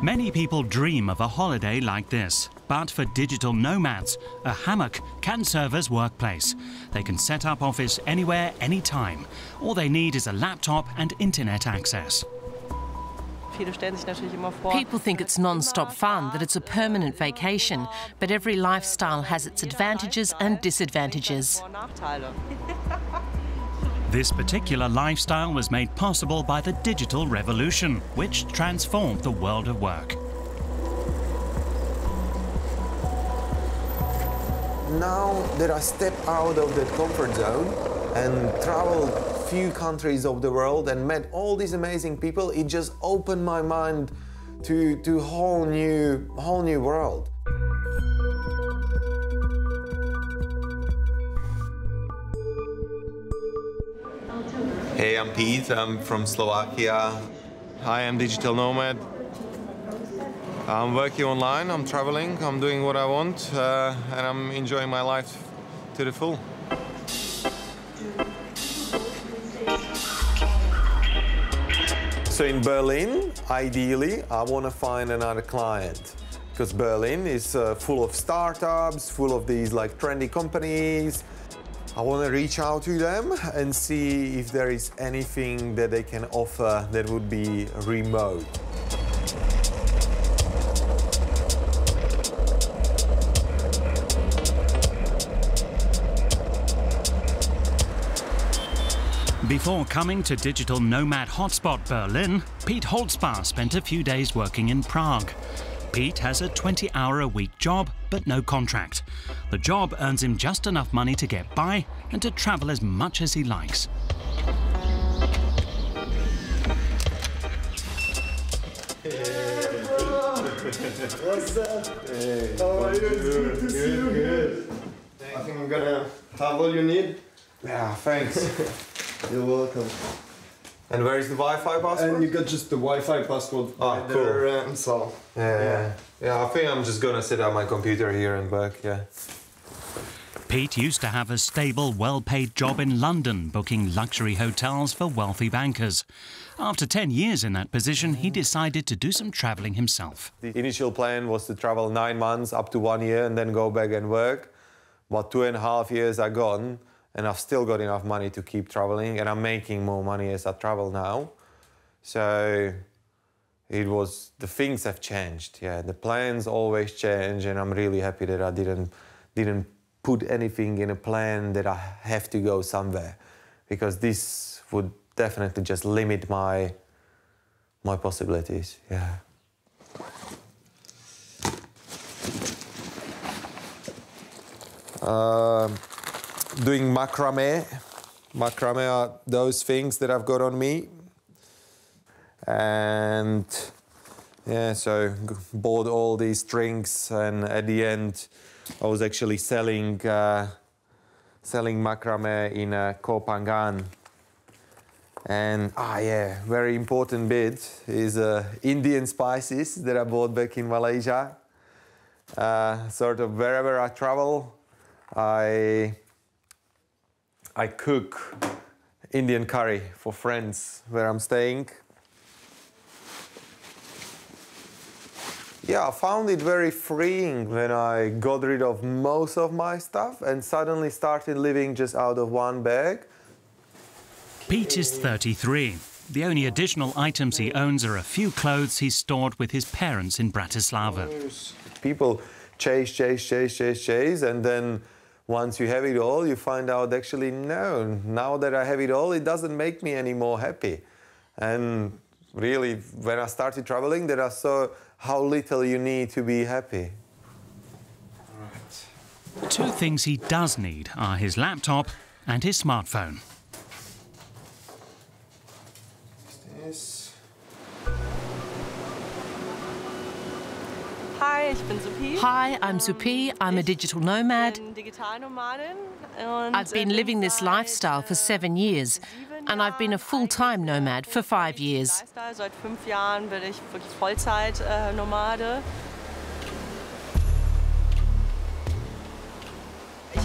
Many people dream of a holiday like this, but for digital nomads, a hammock can serve as workplace. They can set up office anywhere, anytime. All they need is a laptop and internet access. People think it's non-stop fun, that it's a permanent vacation, but every lifestyle has its advantages and disadvantages. This particular lifestyle was made possible by the digital revolution, which transformed the world of work. Now that I step out of that comfort zone and traveled few countries of the world and met all these amazing people, it just opened my mind to a whole new world. Hey, I'm Pete. I'm from Slovakia. Hi, I'm Digital Nomad. I'm working online, I'm traveling, I'm doing what I want, and I'm enjoying my life to the full. So in Berlin, ideally, I want to find another client, because Berlin is full of startups, full of these like trendy companies. I want to reach out to them and see if there is anything that they can offer that would be remote. Before coming to digital nomad hotspot Berlin, Pete Holzbar spent a few days working in Prague. Pete has a 20-hour-a-week job, but no contract. The job earns him just enough money to get by and to travel as much as he likes. What's up? Hey, how are you? It's good to see you. Good. I think I'm gonna have all you need. Yeah, thanks. You're welcome. And where is the Wi-Fi password? And you got just the Wi-Fi password right there, cool. so. Yeah, I think I'm just gonna sit at my computer here and work, yeah. Pete used to have a stable, well-paid job in London, booking luxury hotels for wealthy bankers. After 10 years in that position, he decided to do some travelling himself. The initial plan was to travel 9 months, up to 1 year, and then go back and work. But 2.5 years are gone, and I've still got enough money to keep traveling, and I'm making more money as I travel now. So the things have changed, yeah. The plans always change, and I'm really happy that I didn't put anything in a plan that I have to go somewhere, because this would definitely just limit my possibilities, yeah. Doing macrame. Macrame are those things that I've got on me. And yeah, so bought all these strings, and at the end I was actually selling macrame in Koh Phangan. And yeah, very important bit is Indian spices that I bought back in Malaysia. Sort of wherever I travel, I cook Indian curry for friends where I'm staying. Yeah, I found it very freeing when I got rid of most of my stuff and suddenly started living just out of one bag. Pete is 33. The only additional items he owns are a few clothes he's stored with his parents in Bratislava. People chase, and then once you have it all, you find out actually, no, now that I have it all, it doesn't make me any more happy. And really, when I started traveling, that I saw how little you need to be happy. Right. Two things he does need are his laptop and his smartphone. Hi, I'm Supi. I'm a digital nomad. I've been living this lifestyle for 7 years, and I've been a full-time nomad for 5 years.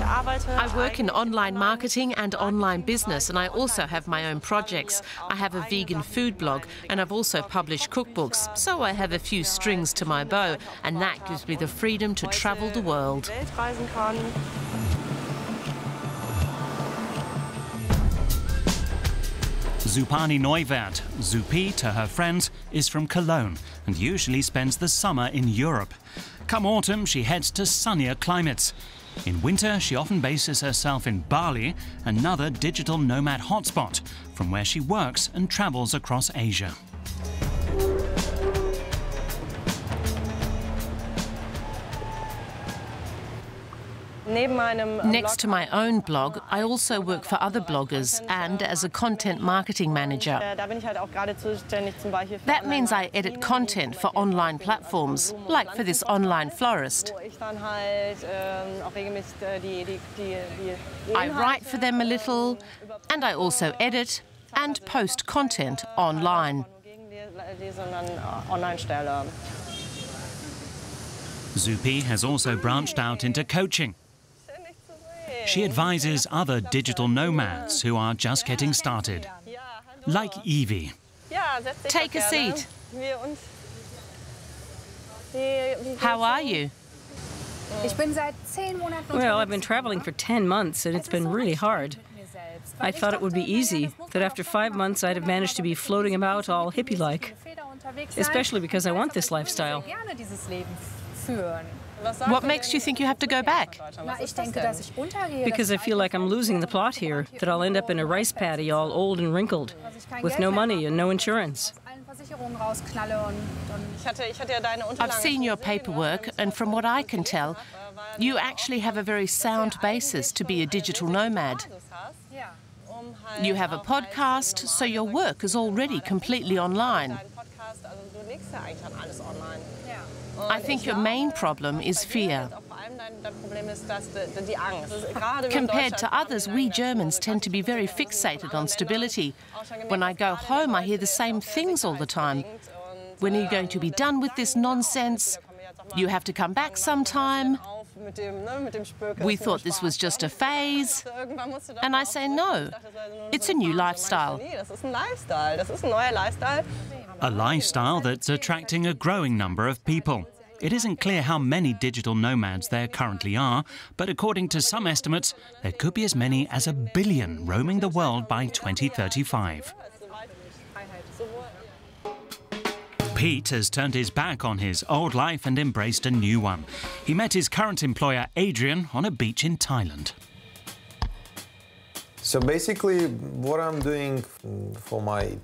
I work in online marketing and online business, and I also have my own projects. I have a vegan food blog, and I've also published cookbooks, so I have a few strings to my bow, and that gives me the freedom to travel the world. Suparni Neuwert, Supi to her friends, is from Cologne and usually spends the summer in Europe. Come autumn, she heads to sunnier climates. In winter, she often bases herself in Bali, another digital nomad hotspot, from where she works and travels across Asia. Next to my own blog, I also work for other bloggers and as a content marketing manager. That means I edit content for online platforms, like for this online florist. I write for them a little, and I also edit and post content online. Supi has also branched out into coaching. She advises other digital nomads who are just getting started, like Evie. Take a seat. How are you? Well, I've been traveling for 10 months and it's been really hard. I thought it would be easy, that after 5 months I'd have managed to be floating about all hippie-like, especially because I want this lifestyle. What makes you think you have to go back? Because I feel like I'm losing the plot here, that I'll end up in a rice paddy all old and wrinkled, with no money and no insurance. I've seen your paperwork, and from what I can tell, you actually have a very sound basis to be a digital nomad. You have a podcast, so your work is already completely online. I think your main problem is fear. Compared to others, we Germans tend to be very fixated on stability. When I go home, I hear the same things all the time. When are you going to be done with this nonsense? You have to come back sometime. We thought this was just a phase. And I say no, it's a new lifestyle. A lifestyle that's attracting a growing number of people. It isn't clear how many digital nomads there currently are, but according to some estimates, there could be as many as 1 billion roaming the world by 2035. Pete has turned his back on his old life and embraced a new one. He met his current employer, Adrian, on a beach in Thailand. So basically, what I'm doing for my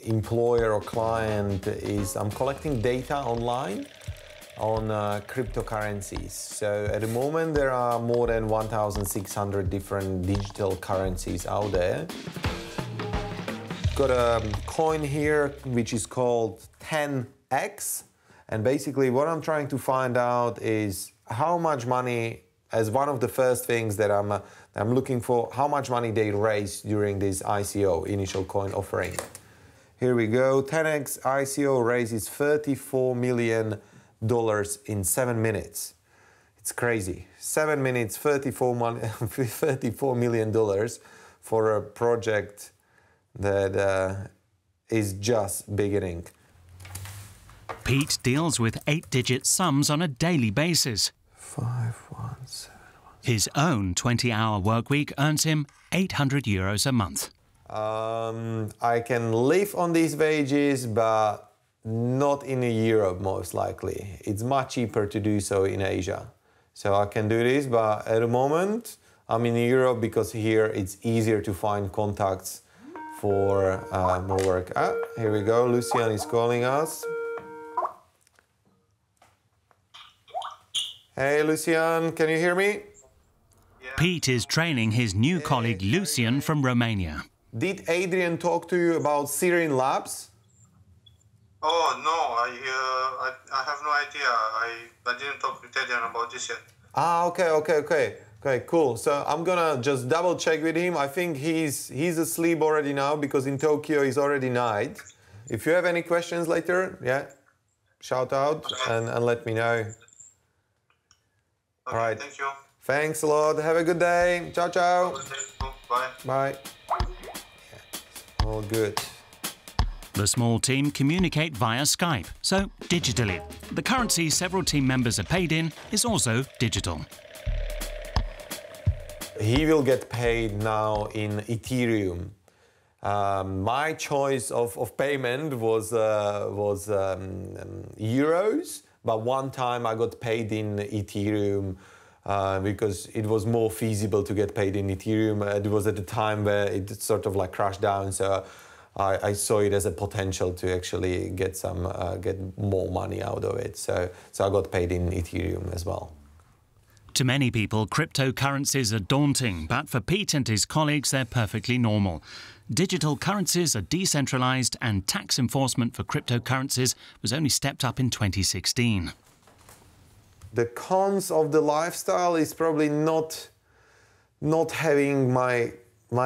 employer or client is I'm collecting data online on cryptocurrencies. So at the moment, there are more than 1,600 different digital currencies out there. Got a coin here which is called 10x, and basically what I'm trying to find out is how much money, as one of the first things that I'm looking for, how much money they raised during this ICO, initial coin offering. Here we go, 10x ICO raises $34 million in 7 minutes. It's crazy. 7 minutes, $34 million for a project that is just beginning. Pete deals with 8-digit sums on a daily basis. 517. His own 20-hour work week earns him €800 a month. I can live on these wages, but not in Europe, most likely. It's much cheaper to do so in Asia. So I can do this, but at the moment, I'm in Europe because here it's easier to find contacts for more work. Here we go, Lucian is calling us. Hey, Lucian, can you hear me? Yeah. Pete is training his new colleague, Lucian, from Romania. Did Adrian talk to you about Sirin Labs? Oh, no, I have no idea. I didn't talk with Adrian about this yet. Okay, cool. So I'm gonna just double check with him. I think he's asleep already now because in Tokyo it's already night. If you have any questions later, yeah, shout out and let me know. Okay, all right. Thank you. Thanks a lot. Have a good day. Ciao, ciao. Bye. Bye. All good. The small team communicate via Skype, so digitally. The currency several team members are paid in is also digital. He will get paid now in Ethereum. My choice of payment was euros, but one time I got paid in Ethereum because it was more feasible to get paid in Ethereum. It was at a time where it sort of like crashed down, so I saw it as a potential to actually get more money out of it. So I got paid in Ethereum as well. To many people, cryptocurrencies are daunting, but for Pete and his colleagues, they're perfectly normal. Digital currencies are decentralized, and tax enforcement for cryptocurrencies was only stepped up in 2016. The cons of the lifestyle is probably not having my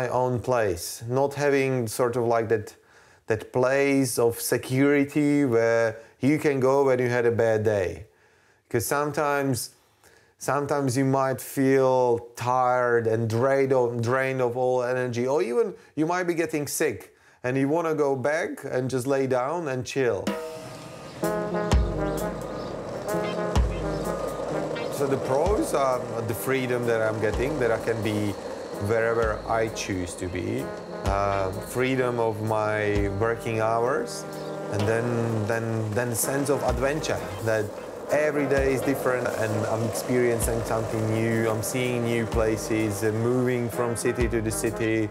own place, not having sort of like that place of security where you can go when you had a bad day. Because sometimes you might feel tired and drained of all energy, or even you might be getting sick and you want to go back and just lay down and chill. So the pros are the freedom that I'm getting, that I can be wherever I choose to be, freedom of my working hours, and then sense of adventure, that every day is different and I'm experiencing something new, I'm seeing new places, moving from city to the city.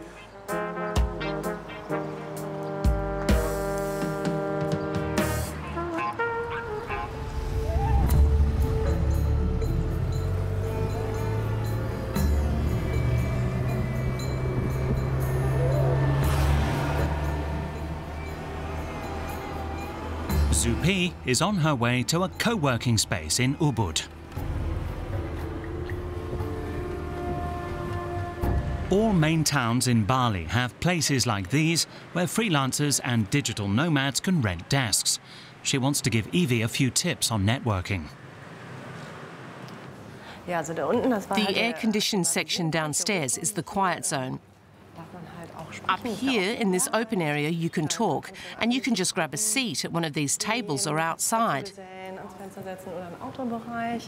Supi is on her way to a co-working space in Ubud. All main towns in Bali have places like these where freelancers and digital nomads can rent desks. She wants to give Evie a few tips on networking. The air-conditioned section downstairs is the quiet zone. Up here, in this open area, you can talk, and you can just grab a seat at one of these tables or outside.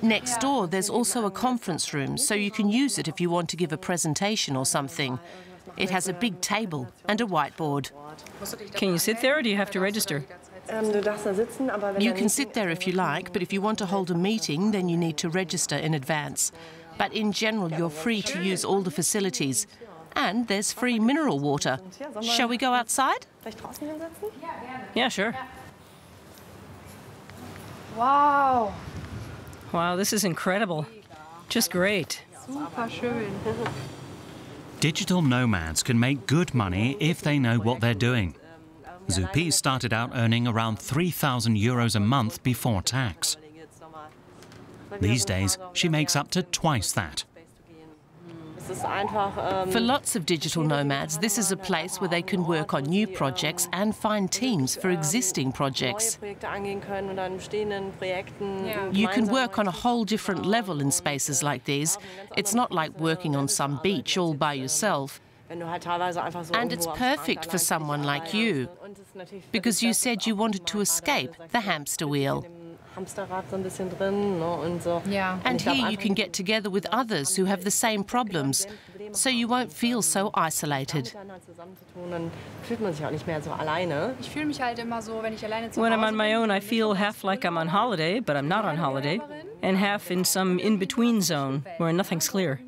Next door, there's also a conference room, so you can use it if you want to give a presentation or something. It has a big table and a whiteboard. Can you sit there, or do you have to register? You can sit there if you like, but if you want to hold a meeting, then you need to register in advance. But in general, you're free to use all the facilities. And there's free mineral water. Shall we go outside? Yeah, sure. Wow. Wow, this is incredible. Just great. Super schön. Digital nomads can make good money if they know what they're doing. Supi started out earning around 3,000 euros a month before tax. These days, she makes up to twice that. For lots of digital nomads, this is a place where they can work on new projects and find teams for existing projects. You can work on a whole different level in spaces like these. It's not like working on some beach all by yourself. And it's perfect for someone like you, because you said you wanted to escape the hamster wheel. And here you can get together with others who have the same problems, so you won't feel so isolated. When I'm on my own, I feel half like I'm on holiday, but I'm not on holiday, and half in some in-between zone where nothing's clear.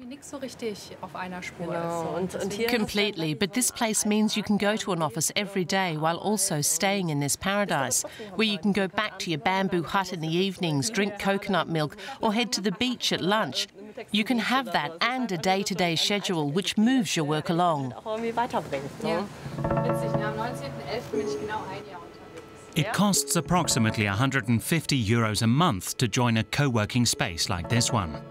Completely, but this place means you can go to an office every day while also staying in this paradise, where you can go back to your bamboo hut in the evenings, drink coconut milk, or head to the beach at lunch. You can have that and a day-to-day schedule which moves your work along. It costs approximately 150 euros a month to join a co-working space like this one.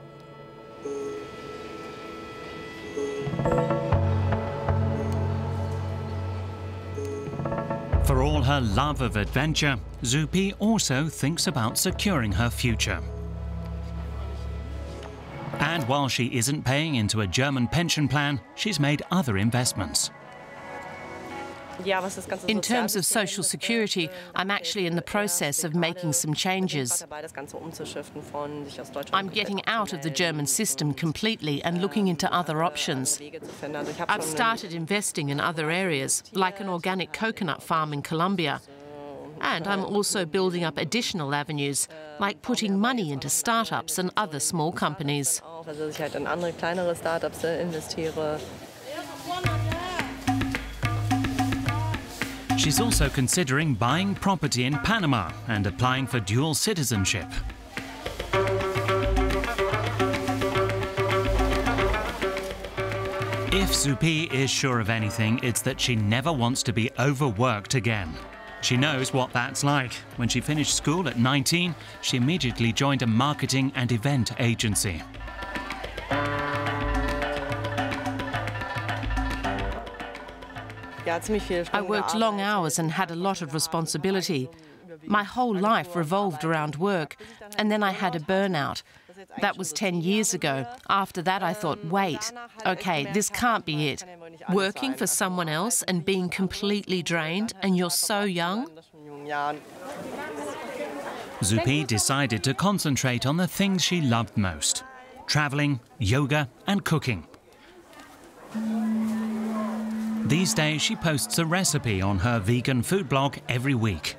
For all her love of adventure, Supi also thinks about securing her future. And while she isn't paying into a German pension plan, she's made other investments. In terms of social security, I'm actually in the process of making some changes. I'm getting out of the German system completely and looking into other options. I've started investing in other areas, like an organic coconut farm in Colombia. And I'm also building up additional avenues, like putting money into startups and other small companies. She's also considering buying property in Panama and applying for dual citizenship. If Supi is sure of anything, it's that she never wants to be overworked again. She knows what that's like. When she finished school at 19, she immediately joined a marketing and event agency. I worked long hours and had a lot of responsibility. My whole life revolved around work, and then I had a burnout. That was 10 years ago. After that, I thought, wait, okay, this can't be it. Working for someone else and being completely drained, and you're so young? Supi decided to concentrate on the things she loved most: traveling, yoga, and cooking. These days, she posts a recipe on her vegan food blog every week.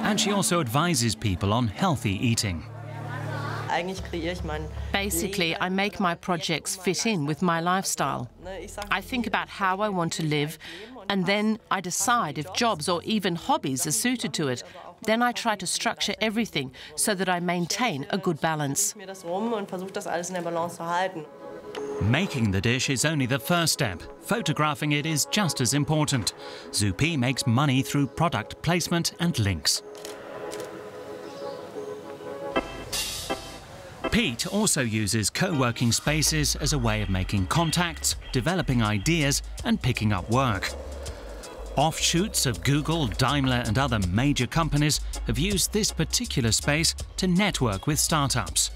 And she also advises people on healthy eating. Basically, I make my projects fit in with my lifestyle. I think about how I want to live, and then I decide if jobs or even hobbies are suited to it. Then I try to structure everything so that I maintain a good balance. Making the dish is only the first step. Photographing it is just as important. Supi makes money through product placement and links. Pete also uses co-working spaces as a way of making contacts, developing ideas and picking up work. Offshoots of Google, Daimler and other major companies have used this particular space to network with startups.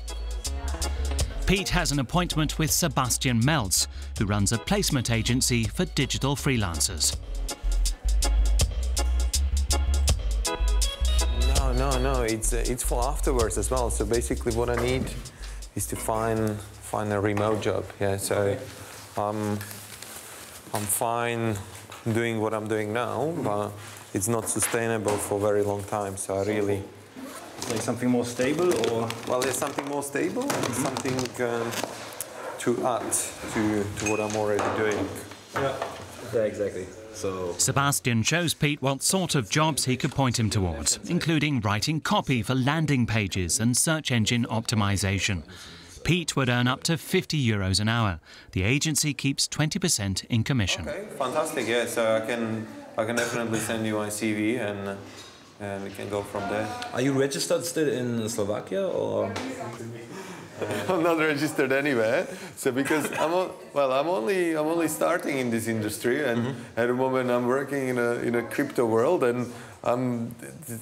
Pete has an appointment with Sebastian Meltz, who runs a placement agency for digital freelancers. No, it's for afterwards as well. So basically what I need is to find a remote job. Yeah, so I'm fine doing what I'm doing now, but it's not sustainable for a very long time. So I really... Like something more stable, or? Well, there's something more stable, something to add to what I'm already doing. Yeah, exactly. So Sebastian shows Pete what sort of jobs he could point him towards, including writing copy for landing pages and search engine optimization. Pete would earn up to €50 an hour. The agency keeps 20% in commission. Okay, fantastic. Yeah, so I can definitely send you my CV and we can go from there. Are you registered still in Slovakia, or? I'm not registered anywhere. So because I'm only starting in this industry, and at the moment I'm working in a crypto world, and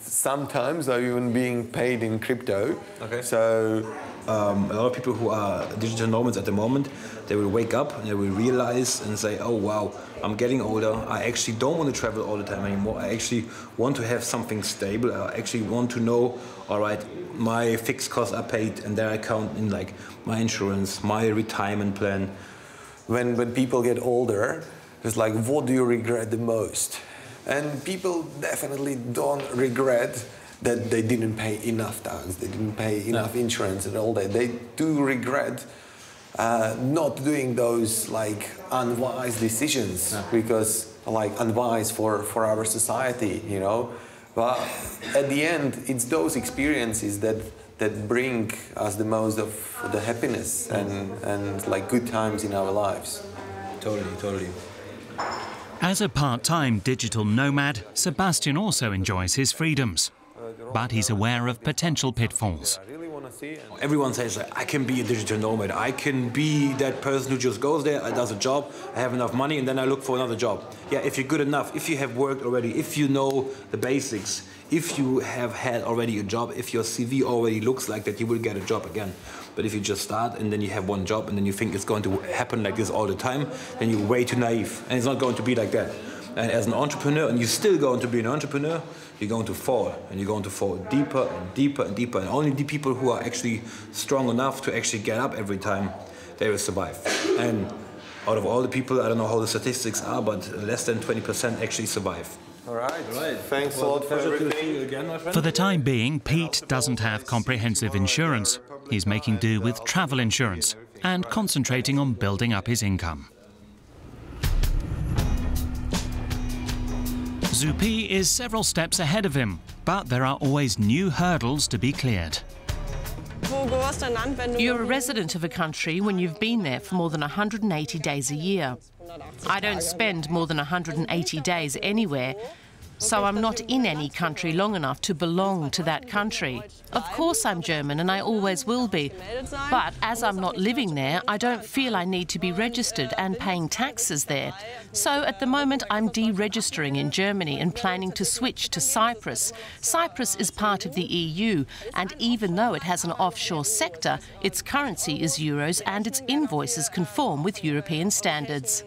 sometimes I'm even being paid in crypto. Okay. So a lot of people who are digital nomads at the moment, they will wake up and they will realize and say, oh wow, I'm getting older, I actually don't want to travel all the time anymore, I actually want to have something stable, I actually want to know, all right, my fixed costs are paid and there I count in like my insurance, my retirement plan. When people get older, it's like, what do you regret the most? And people definitely don't regret that they didn't pay enough tax, they didn't pay enough insurance and all that. They do regret not doing those like unwise decisions, because like unwise for our society, you know. But at the end, it's those experiences that bring us the most of the happiness and like good times in our lives. Totally. As a part-time digital nomad, Sebastian also enjoys his freedoms. But he's aware of potential pitfalls. Everyone says, I can be a digital nomad. I can be that person who just goes there, does a job, I have enough money, and then I look for another job. Yeah, if you're good enough, if you have worked already, if you know the basics, if you have had already a job, if your CV already looks like that, you will get a job again. But if you just start and then you have one job and then you think it's going to happen like this all the time, then you're way too naive. And it's not going to be like that. And as an entrepreneur, and you're still going to be an entrepreneur, you're going to fall. And you're going to fall deeper and deeper and deeper. And only the people who are actually strong enough to actually get up every time, they will survive. And out of all the people, I don't know how the statistics are, but less than 20% actually survive. All right. Thanks a lot for everything. Again, my friend. For the time being, Pete doesn't have comprehensive insurance. He's making do with travel insurance and concentrating on building up his income. Supi is several steps ahead of him, but there are always new hurdles to be cleared. You're a resident of a country when you've been there for more than 180 days a year. I don't spend more than 180 days anywhere, so I'm not in any country long enough to belong to that country. Of course I'm German and I always will be, but as I'm not living there, I don't feel I need to be registered and paying taxes there. So at the moment I'm deregistering in Germany and planning to switch to Cyprus. Cyprus is part of the EU, and even though it has an offshore sector, its currency is euros and its invoices conform with European standards.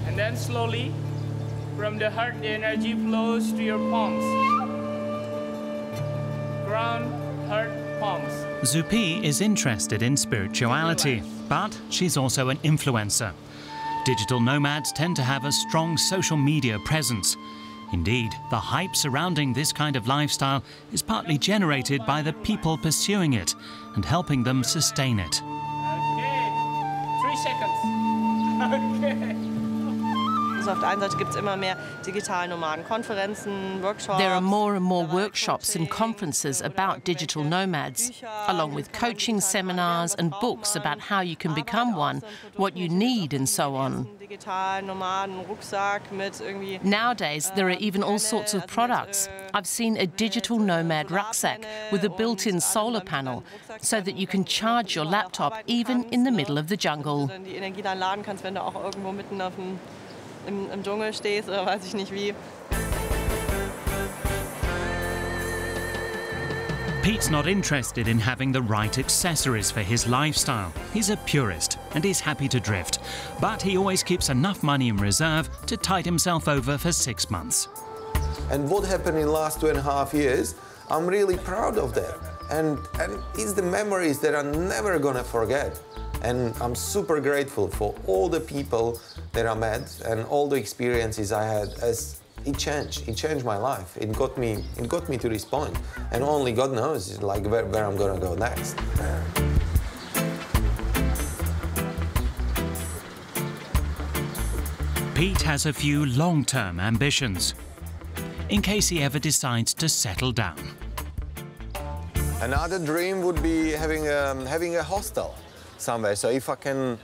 And then slowly, from the heart, the energy flows to your palms. Ground, heart, palms. Supi is interested in spirituality, but she's also an influencer. Digital nomads tend to have a strong social media presence. Indeed, the hype surrounding this kind of lifestyle is partly generated by the people pursuing it and helping them sustain it. Okay, 3 seconds. Okay. Auf der einen Seite gibt es immer mehr digitale Nomadenkonferenzen, Workshops. There are more and more workshops and conferences about digital nomads, along with coaching seminars and books about how you can become one, what you need and so on. Nowadays, there are even all sorts of products. I've seen a digital nomad rucksack with a built-in solar panel so that you can charge your laptop even in the middle of the jungle. Im Dschungel stehst oder weiß ich nicht wie. Pete's not interested in having the right accessories for his lifestyle. He's a purist and he's happy to drift. But he always keeps enough money in reserve to tide himself over for 6 months. And what happened in the last 2.5 years, I'm really proud of that. And it's the memories that I'm never gonna forget. And I'm super grateful for all the people that I met and all the experiences I had. As it changed my life. It got me to this point. And only God knows like where I'm gonna go next. Pete has a few long-term ambitions, in case he ever decides to settle down. Another dream would be having a hostel somewhere. So if I can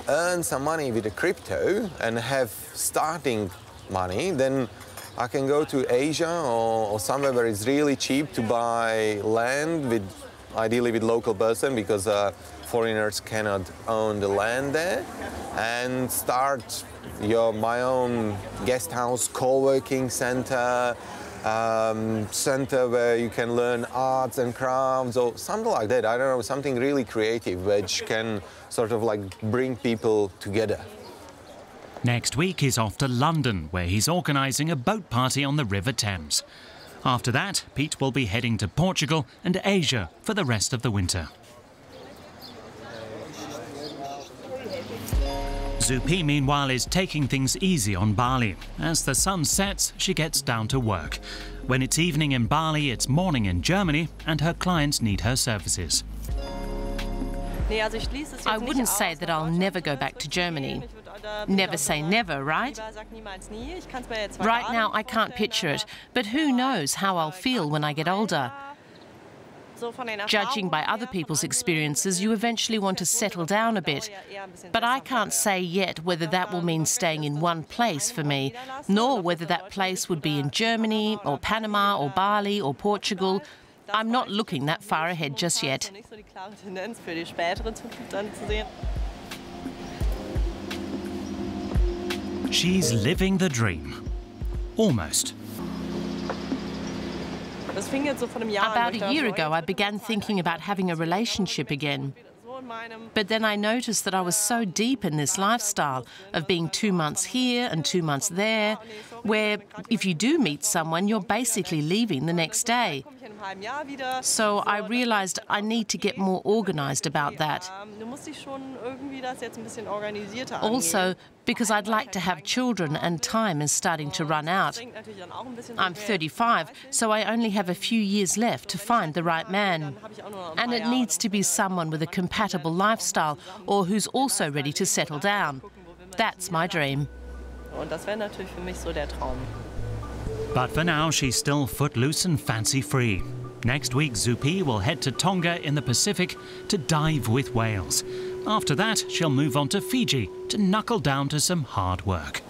earn some money with the crypto and have starting money, then I can go to Asia or somewhere where it's really cheap to buy land ideally with local person, because foreigners cannot own the land there, and start my own guest house, co-working center, center where you can learn arts and crafts or something like that. I don't know, something really creative which can sort of like bring people together. Next week he's off to London, where he's organising a boat party on the River Thames. After that, Pete will be heading to Portugal and Asia for the rest of the winter. Supi, meanwhile, is taking things easy on Bali. As the sun sets, she gets down to work. When it's evening in Bali, it's morning in Germany, and her clients need her services. I wouldn't say that I'll never go back to Germany. Never say never, right? Right now, I can't picture it, but who knows how I'll feel when I get older. Judging by other people's experiences, you eventually want to settle down a bit. But I can't say yet whether that will mean staying in one place for me, nor whether that place would be in Germany, or Panama, or Bali, or Portugal. I'm not looking that far ahead just yet. She's living the dream. Almost. About a year ago, I began thinking about having a relationship again. But then I noticed that I was so deep in this lifestyle of being 2 months here and 2 months there, where if you do meet someone, you're basically leaving the next day. So I realized I need to get more organized about that. Also, because I'd like to have children and time is starting to run out. I'm 35, so I only have a few years left to find the right man. And it needs to be someone with a compatible lifestyle or who's also ready to settle down. That's my dream. But for now, she's still footloose and fancy-free. Next week, Supi will head to Tonga in the Pacific to dive with whales. After that, she'll move on to Fiji to knuckle down to some hard work.